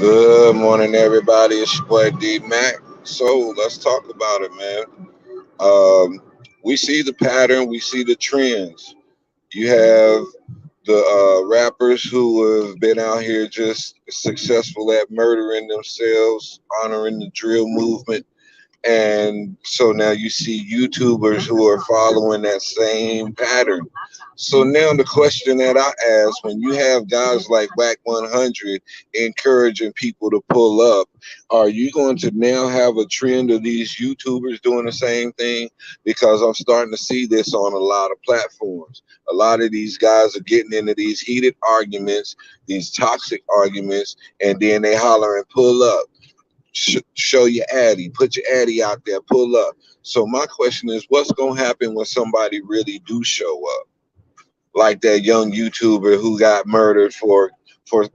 Good morning, everybody. It's your boy D Mac. So let's talk about it, man. Um, we see the pattern, we see the trends. You have the rappers who have been out here just successful at murdering themselves, honoring the drill movement. And so now you see YouTubers who are following that same pattern. So now the question that I ask, when you have guys like Whack 100 encouraging people to pull up, are you going to now have a trend of these YouTubers doing the same thing? Because I'm starting to see this on a lot of platforms. A lot of these guys are getting into these heated arguments, these toxic arguments, and then they holler and pull up. Show your addy, put your addy out there, pull up. So my question is, what's gonna happen when somebody really do show up, like that young YouTuber who got murdered for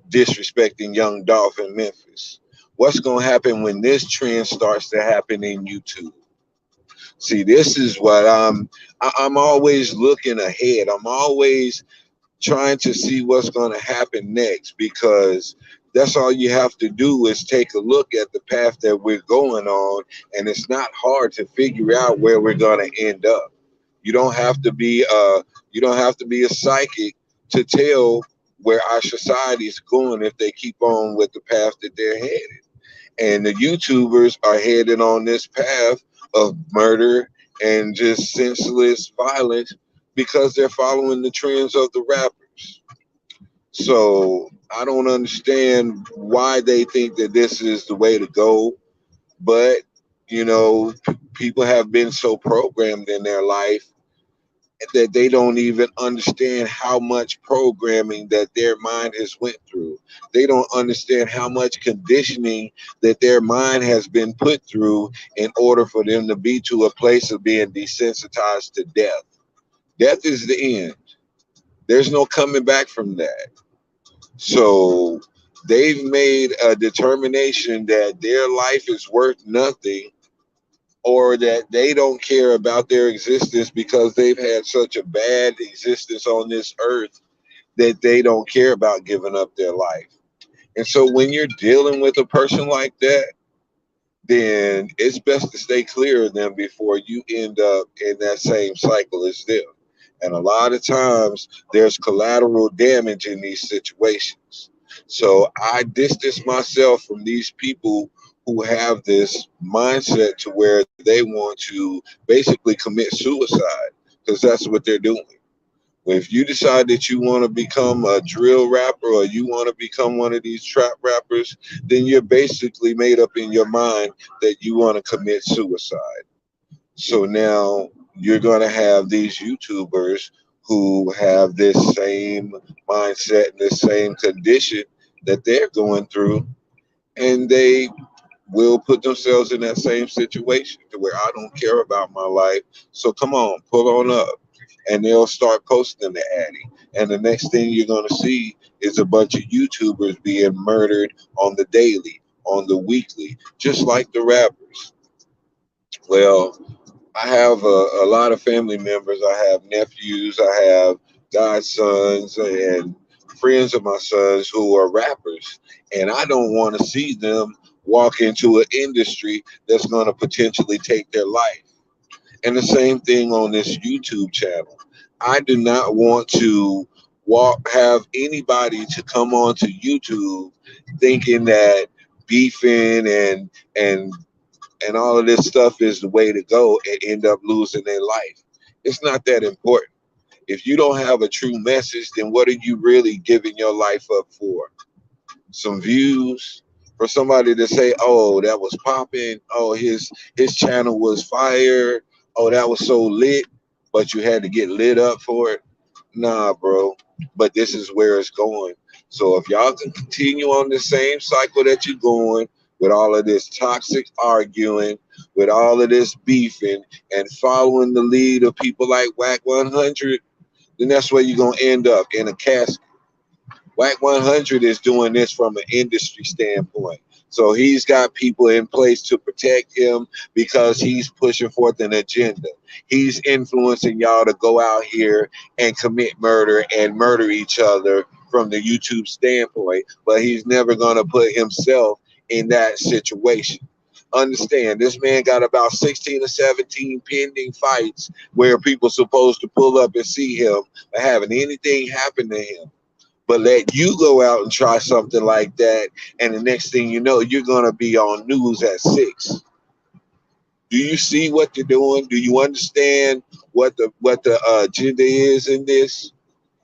disrespecting Young Dolph in Memphis? What's gonna happen when this trend starts to happen in YouTube? See, this is what I'm always looking ahead. I'm always trying to see what's going to happen next, because that's all you have to do is take a look at the path that we're going on, and it's not hard to figure out where we're going to end up. You don't have to be you don't have to be a psychic to tell where our society is going if they keep on with the path that they're headed. And the YouTubers are headed on this path of murder and just senseless violence because they're following the trends of the rappers. So I don't understand why they think that this is the way to go. But, people have been so programmed in their life that they don't even understand how much programming that their mind has went through. They don't understand how much conditioning that their mind has been put through in order for them to be to a place of being desensitized to death. Death is the end. There's no coming back from that. So they've made a determination that their life is worth nothing, or that they don't care about their existence because they've had such a bad existence on this earth that they don't care about giving up their life. And so when you're dealing with a person like that, then it's best to stay clear of them before you end up in that same cycle as them. And a lot of times there's collateral damage in these situations. So I distance myself from these people who have this mindset to where they want to basically commit suicide, because that's what they're doing. If you decide that you want to become a drill rapper or you want to become one of these trap rappers, then you're basically made up in your mind that you want to commit suicide. So now you're going to have these YouTubers who have this same mindset and this same condition that they're going through, and they will put themselves in that same situation to where I don't care about my life. So come on, pull on up. And they'll start posting the addy. And the next thing you're going to see is a bunch of YouTubers being murdered on the daily, on the weekly, just like the rappers. Well, I have a lot of family members. I have nephews, I have godsons, and friends of my sons who are rappers. And I don't want to see them walk into an industry that's going to potentially take their life. And the same thing on this YouTube channel. I do not want to have anybody to come onto YouTube thinking that beefing and and all of this stuff is the way to go and end up losing their life. It's not that important. If you don't have a true message, then what are you really giving your life up for? Some views? For somebody to say, "Oh, that was popping. Oh, his channel was fire. Oh, that was so lit," but you had to get lit up for it. Nah, bro. But this is where it's going. So if y'all can continue on the same cycle that you're going, with all of this toxic arguing, with all of this beefing, and following the lead of people like Whack 100, then that's where you're gonna end up, in a casket. Whack 100 is doing this from an industry standpoint. So he's got people in place to protect him because he's pushing forth an agenda. He's influencing y'all to go out here and commit murder and murder each other from the YouTube standpoint, but he's never going to put himself in that situation. Understand, this man got about 16 or 17 pending fights where people supposed to pull up and see him, but having anything happen to him. But let you go out and try something like that, and the next thing you know, you're gonna be on news at 6. Do you see what they're doing? Do you understand what the agenda is in this?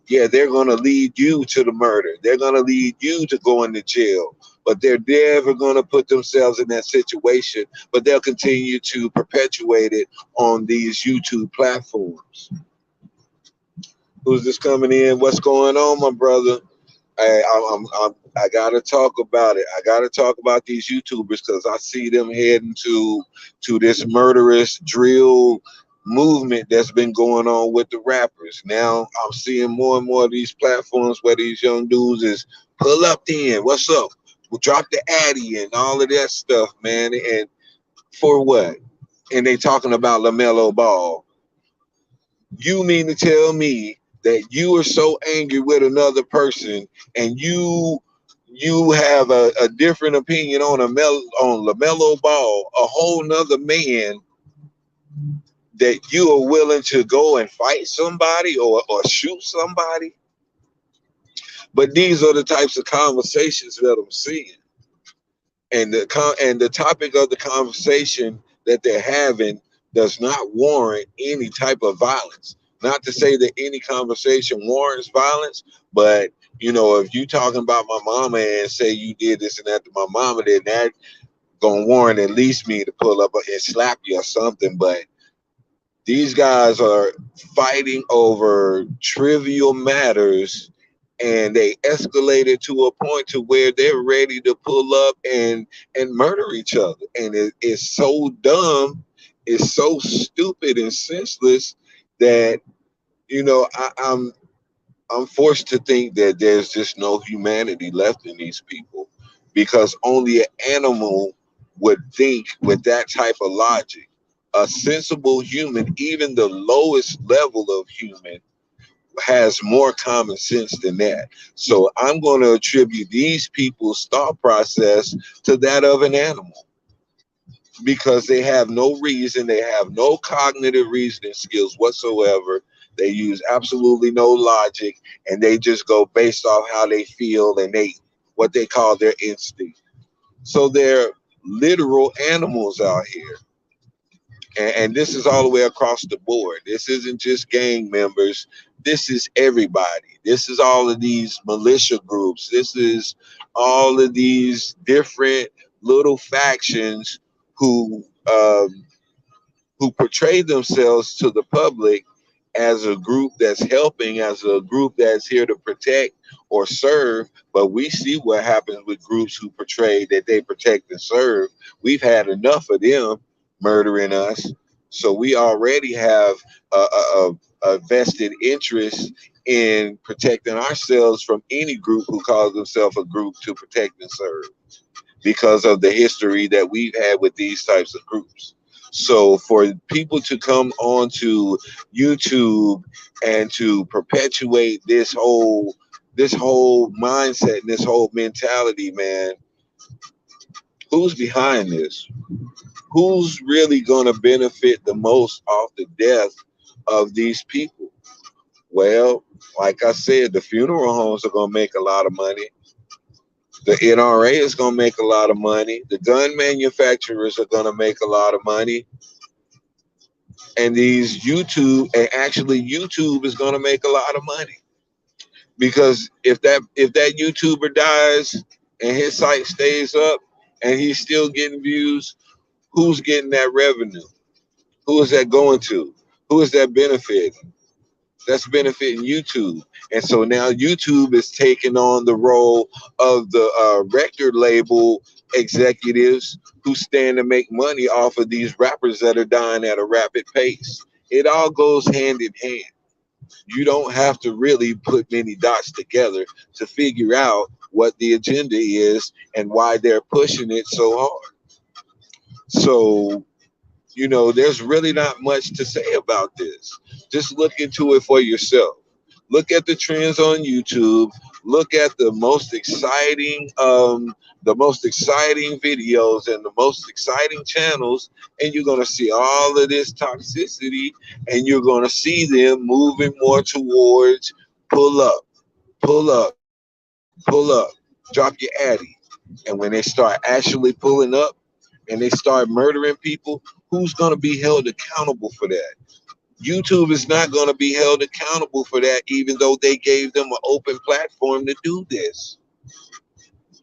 Yeah, they're gonna lead you to the murder. They're gonna lead you to going to jail. But they're never gonna put themselves in that situation. But they'll continue to perpetuate it on these YouTube platforms. Who's this coming in? What's going on, my brother? I gotta talk about it. I gotta talk about these YouTubers because I see them heading to this murderous drill movement that's been going on with the rappers. Now I'm seeing more and more of these platforms where these young dudes is pull up then. What's up? We'll drop the Addy and all of that stuff, man. And for what? And they talking about LaMelo Ball. You mean to tell me that you are so angry with another person and you have a different opinion on on LaMelo Ball, a whole nother man, that you are willing to go and fight somebody or shoot somebody? But these are the types of conversations that I'm seeing. And the topic of the conversation that they're having does not warrant any type of violence. Not to say that any conversation warrants violence, but if you talking about my mama and say you did this and that to my mama, then that gonna warrant at least me to pull up and slap you or something. But these guys are fighting over trivial matters, and they escalated to a point to where they're ready to pull up and murder each other. And it's so dumb, it's so stupid and senseless that I'm forced to think that there's just no humanity left in these people, because only an animal would think with that type of logic. A sensible human, even the lowest level of human, has more common sense than that. So I'm going to attribute these people's thought process to that of an animal, because they have no reason, they have no cognitive reasoning skills whatsoever. They use absolutely no logic, and they just go based off how they feel and they what they call their instinct. So they're literal animals out here. And this is all the way across the board. This isn't just gang members. This is everybody. This is all of these militia groups. This is all of these different little factions who um, who portray themselves to the public as a group that's helping, as a group that's here to protect or serve. But we see what happens with groups who portray that they protect and serve. We've had enough of them murdering us. So we already have a vested interest in protecting ourselves from any group who calls themselves a group to protect and serve, because of the history that we've had with these types of groups. So for people to come onto YouTube and to perpetuate this whole mindset and this whole mentality, man, who's behind this? Who's really going to benefit the most off the death of these people? Well, like I said, the funeral homes are going to make a lot of money. The NRA is going to make a lot of money. The gun manufacturers are going to make a lot of money. And actually YouTube is going to make a lot of money, because if that YouTuber dies and his site stays up and he's still getting views, who's getting that revenue? Who is that going to? Who is that benefiting? That's benefiting YouTube. And so now YouTube is taking on the role of the record label executives who stand to make money off of these rappers that are dying at a rapid pace. It all goes hand in hand. You don't have to really put many dots together to figure out what the agenda is and why they're pushing it so hard. So there's really not much to say about this. Just look into it for yourself. Look at the trends on YouTube. Look at the most exciting videos and the most exciting channels, and you're gonna see all of this toxicity, and you're gonna see them moving more towards pull up, pull up, pull up, drop your addy. And when they start actually pulling up and they start murdering people, who's gonna be held accountable for that? YouTube is not going to be held accountable for that, even though they gave them an open platform to do this.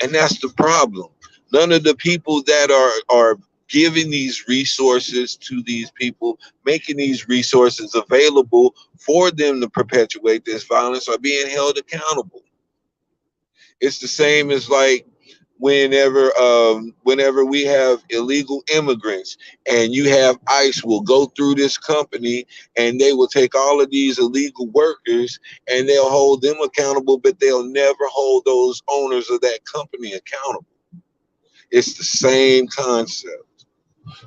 And that's the problem. None of the people that are giving these resources to these people, making these resources available for them to perpetuate this violence, are being held accountable. It's the same as like whenever we have illegal immigrants and you have ICE will go through this company and they will take all of these illegal workers and they'll hold them accountable, but they'll never hold those owners of that company accountable. It's the same concept.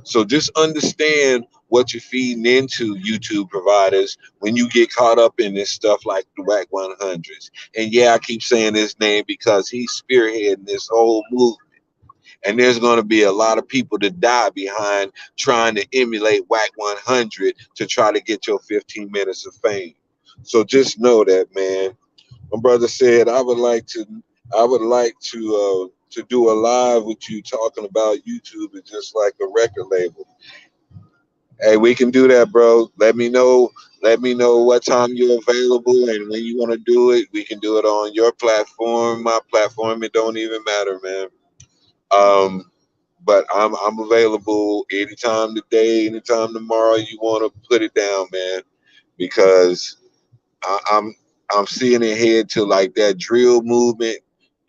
So just understand what you're feeding into YouTube providers when you get caught up in this stuff like the WAC 100s. And yeah, I keep saying his name because he's spearheading this whole movement. And there's going to be a lot of people to die behind trying to emulate WAC 100 to try to get your 15 minutes of fame. So just know that, man. My brother said I would like to do a live with you talking about YouTube is just like a record label. Hey, we can do that, bro. Let me know. Let me know what time you're available and when you want to do it. We can do it on your platform, my platform. It don't even matter, man. Um, but I'm available anytime today, anytime tomorrow. You want to put it down, man, because I, I'm I'm seeing it head to like that drill movement.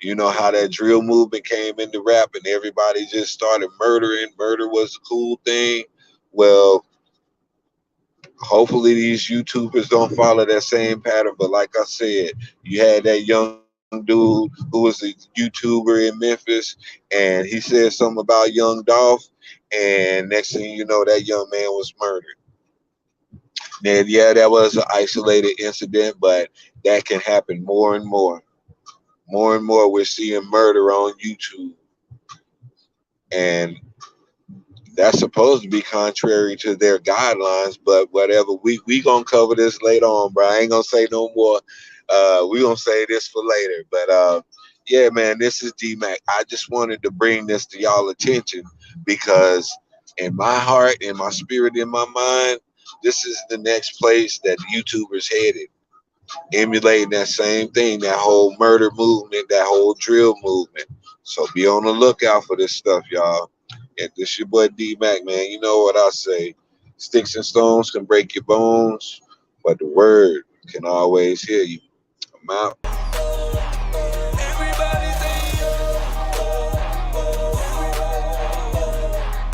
You know how that drill movement came into rap and everybody just started murdering. Murder was a cool thing. Well, hopefully these YouTubers don't follow that same pattern. But like I said, you had that young dude who was a YouTuber in Memphis, and he said something about Young Dolph, and next thing you know, that young man was murdered. And yeah, that was an isolated incident, but that can happen more and more. More and more, we're seeing murder on YouTube, and that's supposed to be contrary to their guidelines, but whatever. We gonna cover this later on, bro. I ain't gonna say no more. We gonna say this for later. But yeah, man, this is D Mac. I just wanted to bring this to y'all attention because in my heart, in my spirit, in my mind, this is the next place that YouTubers headed, emulating that same thing, that whole murder movement, that whole drill movement. So be on the lookout for this stuff, y'all. And this your boy D Mac, man. You know what I say. Sticks and stones can break your bones, but the word can always heal you. I'm out.